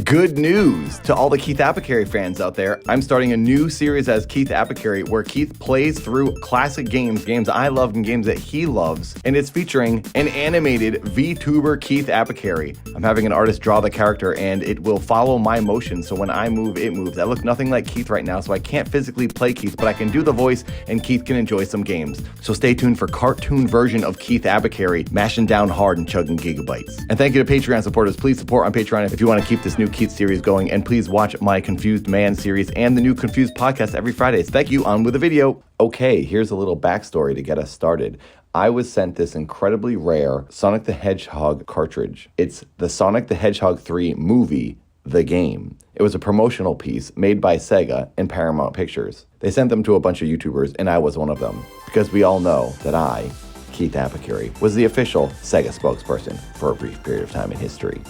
Good news to all the Keith Apicary fans out there. I'm starting a new series as Keith Apicary where Keith plays through classic games I love and games that he loves, and it's featuring an animated VTuber Keith Apicary. I'm having an artist draw the character and it will follow my motion, so when I move, it moves. I look nothing like Keith right now, so I can't physically play Keith, but I can do the voice and Keith can enjoy some games. So stay tuned for cartoon version of Keith Apicary mashing down hard and chugging gigabytes. And thank you to Patreon supporters. Please support on Patreon if you want to keep this new Keith series going, and please watch my Confused Man series and the new Confused podcast every Friday. Thank you. On with the video. Okay, here's a little backstory to get us started. I was sent this incredibly rare Sonic the Hedgehog cartridge. It's the Sonic the Hedgehog 3 movie, the game. It was a promotional piece made by Sega and Paramount Pictures. They sent them to a bunch of YouTubers, and I was one of them, because we all know that I, Keith Apicary, was the official Sega spokesperson for a brief period of time in history.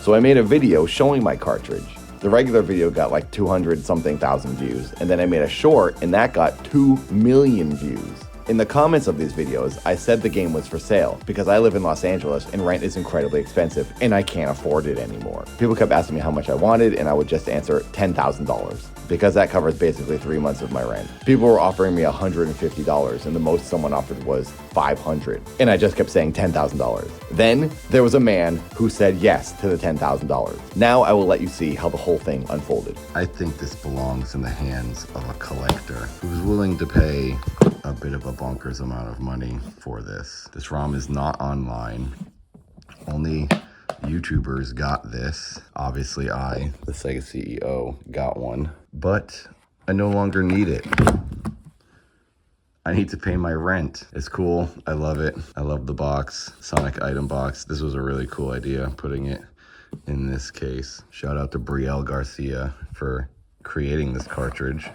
So I made a video showing my cartridge. The regular video got like 200-something thousand views, and then I made a short, and that got 2 million views. In the comments of these videos, I said the game was for sale because I live in Los Angeles and rent is incredibly expensive and I can't afford it anymore. People kept asking me how much I wanted, and I would just answer $10,000 because that covers basically 3 months of my rent. People were offering me $150 and the most someone offered was $500, and I just kept saying $10,000. Then there was a man who said yes to the $10,000. Now I will let you see how the whole thing unfolded. I think this belongs in the hands of a collector who's willing to pay a bit of a bonkers amount of money for this. This ROM is not online. Only YouTubers got this. Obviously I, the Sega CEO, got one, but I no longer need it. I need to pay my rent. It's cool. I love it. I love the box, Sonic item box. This was a really cool idea, putting it in this case. Shout out to Brielle Garcia for creating this cartridge,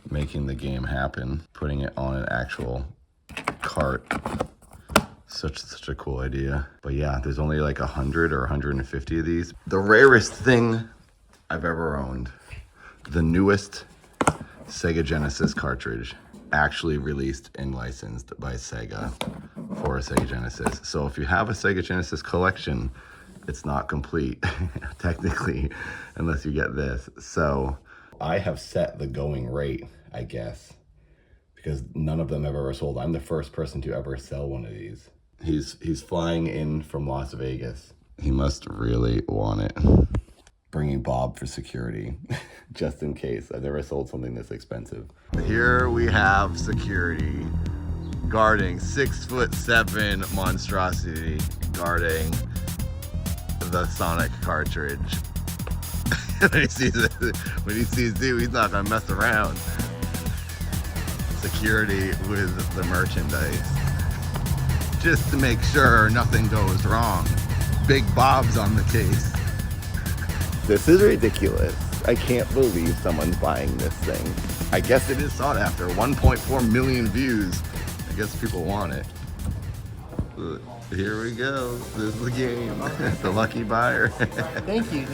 making the game happen, putting it on an actual cart. Such a cool idea. But yeah, there's only like 100 or 150 of these. The rarest thing I've ever owned, the newest Sega Genesis cartridge, actually released and licensed by Sega for a Sega Genesis. So if you have a Sega Genesis collection, it's not complete technically unless you get this. So I have set the going rate, I guess, because none of them have ever sold. I'm the first person to ever sell one of these. He's flying in from Las Vegas. He must really want it. Bringing Bob for security, just in case. I've never sold something this expensive. Here we have security guarding 6'7" monstrosity, guarding the Sonic cartridge. When he sees you, he's not gonna mess around. Security with the merchandise, just to make sure nothing goes wrong. Big Bob's on the case. This is ridiculous. I can't believe someone's buying this thing. I guess it is sought after. 1.4 million views. I guess people want it. Here we go. This is the game. The lucky buyer. Thank you.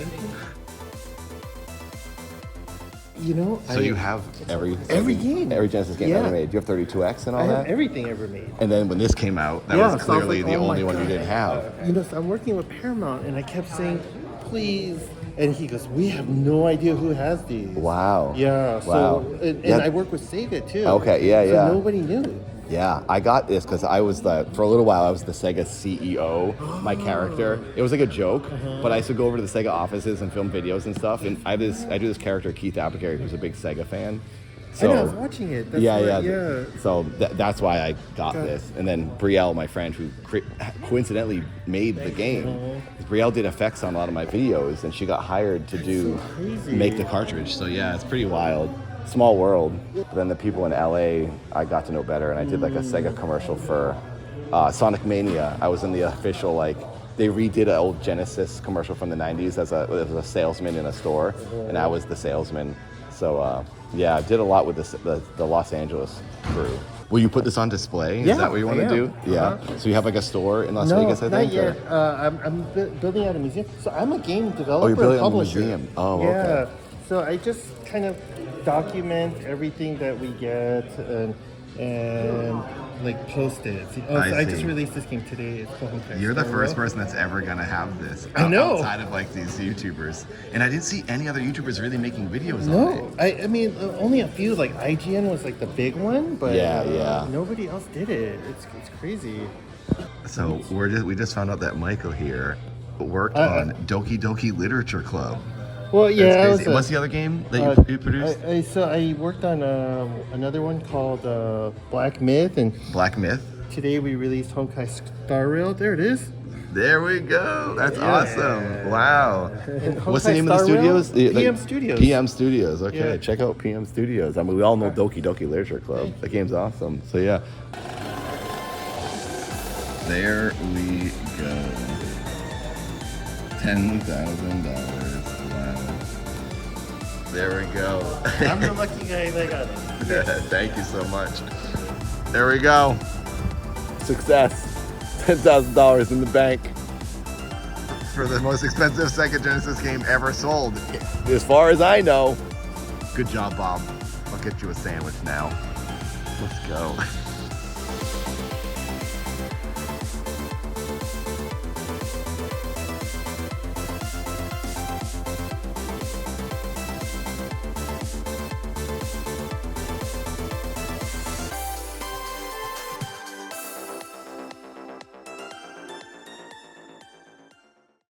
You know, so you have every game. Every Genesis game ever made. Do you have 32X and all that? I have everything ever made. And then when this came out, that was clearly the only one you didn't have. You know, so I'm working with Paramount, and I kept saying, please. And he goes, we have no idea who has these. Wow. Yeah. Wow. So, and I work with Sega too. Okay. Yeah. So nobody knew. Yeah, I got this because I was for a little while, I was the Sega CEO, my character. It was like a joke, but I used to go over to the Sega offices and film videos and stuff. And I do this character, Keith Apicary, who's a big Sega fan. So, I know, I was watching it. That's yeah. So that's why I got this. And then Brielle, my friend, who coincidentally made the game. Brielle did effects on a lot of my videos, and she got hired to make the cartridge. So yeah, it's pretty wild. Small world. But then the people in LA, I got to know better, and I did like a Sega commercial for Sonic Mania. I was in the official, they redid an old Genesis commercial from the 90s as a salesman in a store, and I was the salesman. So yeah, I did a lot with the Los Angeles crew. Will you put this on display? Is that what you want to do? Yeah. So you have like a store in Las Vegas, I think? Not yet. I'm building out a museum. So I'm a game developer. Oh, you're building a publisher. a museum. Oh, yeah. okay. So I just kind of document everything that we get, and like post it. See, oh, I so I just see. released this game today. It's called Honkai You're the Star first Rail. person that's ever gonna have this. I know. Outside of like these YouTubers, and I didn't see any other YouTubers really making videos on No, it. I mean only a few. Like IGN was like the big one, but Yeah. nobody else did it. It's crazy. So we just found out that Michael here worked on Doki Doki Literature Club. Well, yeah. That's crazy. What's the other game that you produced? I worked on another one called Black Myth, and Black Myth. today we released Honkai Star Rail. There it is. There we go. That's awesome. Wow. And What's the Honkai name of the Star Rail? studios? PM Studios. PM Studios. Okay, Yeah. check out PM Studios. I mean, we all know Doki Doki Literature Club. That game's awesome. So yeah. There we go. $10,000. Wow. There we go. I'm the lucky guy that got it. Thank you so much. There we go. Success. $10,000 in the bank. For the most expensive Sega Genesis game ever sold. As far as I know. Good job, Bob. I'll get you a sandwich now. Let's go.